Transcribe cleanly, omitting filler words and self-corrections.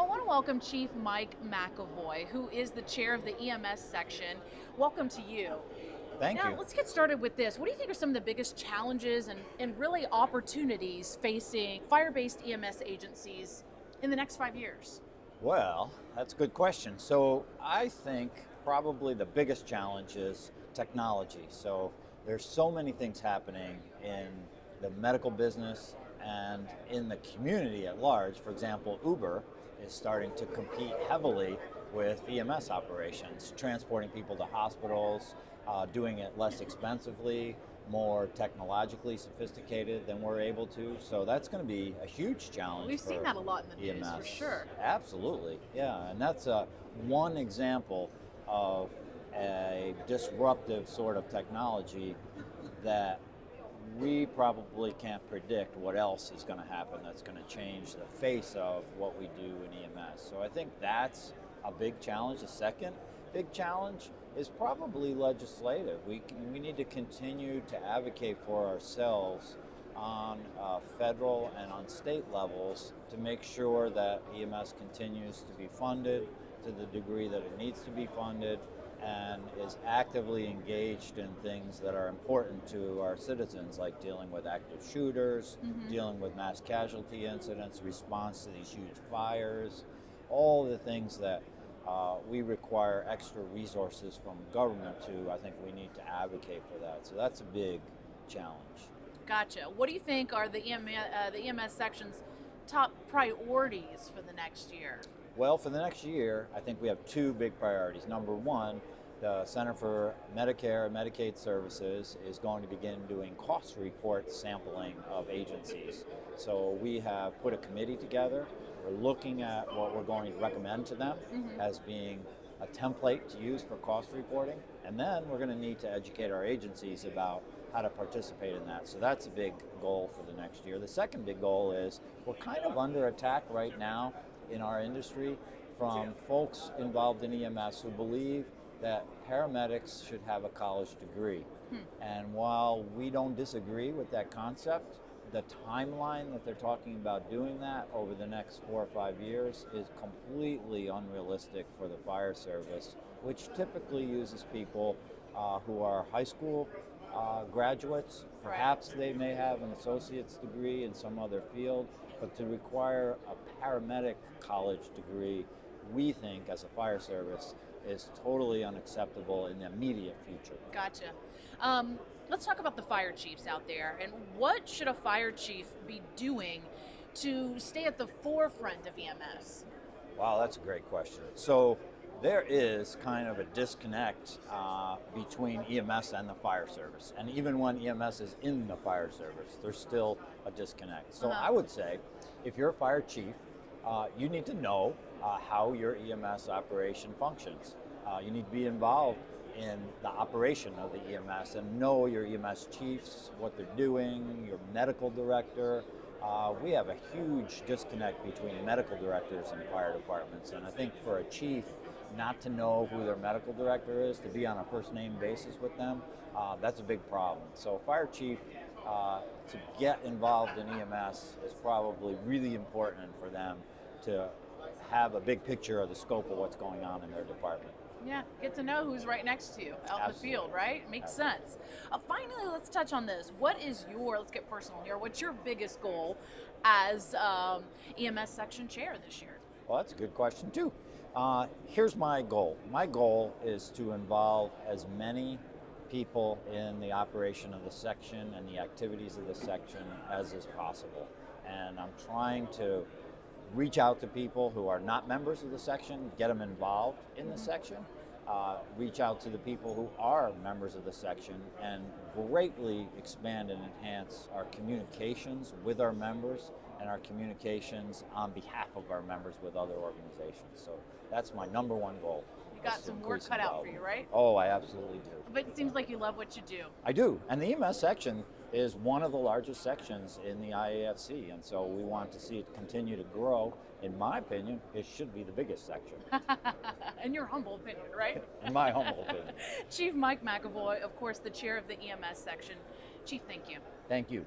Well, I want to welcome Chief Mike McEvoy, who is the chair of the EMS section. Welcome to you. Thank Now, you. let's get started with this. What do you think are some of the biggest challenges and really opportunities facing fire-based EMS agencies in the next 5 years? Well, that's a good question. So I think probably the biggest challenge is technology. So there's so many things happening in the medical business and in the community at large. For example, Uber is starting to compete heavily with EMS operations, transporting people to hospitals, doing it less expensively, more technologically sophisticated than we're able to. So that's going to be a huge challenge. We've seen for that a lot in the news, EMS. for sure. Absolutely, yeah, and that's one example of a disruptive sort of technology that we probably can't predict what else is going to happen that's going to change the face of what we do in EMS. So I think that's a big challenge. The second big challenge is probably legislative. We need to continue to advocate for ourselves on federal and on state levels to make sure that EMS continues to be funded to the degree that it needs to be funded and is actively engaged in things that are important to our citizens, like dealing with active shooters, dealing with mass casualty incidents, response to these huge fires, all the things that we require extra resources from government to. I think we need to advocate for that. So that's a big challenge. Gotcha. What do you think are the EMS section's top priorities for the next year? Well, for the next year, I think we have two big priorities. Number one, the Center for Medicare and Medicaid Services is going to begin doing cost report sampling of agencies. So we have put a committee together. We're looking at what we're going to recommend to them as being a template to use for cost reporting. And then we're going to need to educate our agencies about how to participate in that. So that's a big goal for the next year. The second big goal is we're kind of under attack right now in our industry from folks involved in EMS who believe that paramedics should have a college degree. And while we don't disagree with that concept, the timeline that they're talking about doing that over the next 4 or 5 years is completely unrealistic for the fire service, which typically uses people who are high school graduates. Perhaps they may have an associate's degree in some other field, but to require a paramedic college degree, we think as a fire service, is totally unacceptable in the immediate future. Gotcha. Let's talk about the fire chiefs out there, and what should a fire chief be doing to stay at the forefront of EMS? Wow, that's a great question. So there is kind of a disconnect between EMS and the fire service. And even when EMS is in the fire service, there's still a disconnect. So I would say if you're a fire chief, you need to know how your EMS operation functions. You need to be involved in the operation of the EMS and know your EMS chiefs, what they're doing, your medical director. We have a huge disconnect between medical directors and fire departments, and I think for a chief not to know who their medical director is, to be on a first name basis with them, that's a big problem. So fire chief to get involved in EMS is probably really important for them to have a big picture of the scope of what's going on in their department. Yeah, get to know who's right next to you out in the field, right? Makes sense. Finally, let's touch on this. Let's get personal here, what's your biggest goal as EMS section chair this year? Well, that's a good question too. Here's my goal. My goal is to involve as many people in the operation of the section and the activities of the section as is possible. And I'm trying to reach out to people who are not members of the section, get them involved in the section, reach out to the people who are members of the section, and greatly expand and enhance our communications with our members and our communications on behalf of our members with other organizations. So that's my number one goal. You got some work cut out for you, right? Oh, I absolutely do. But it seems like you love what you do. I do, and the EMS section is one of the largest sections in the IAFC, and so we want to see it continue to grow. In my opinion, it should be the biggest section. In your humble opinion, right? In my humble opinion. Chief Mike McEvoy, of course, the chair of the EMS section. Chief, thank you. Thank you.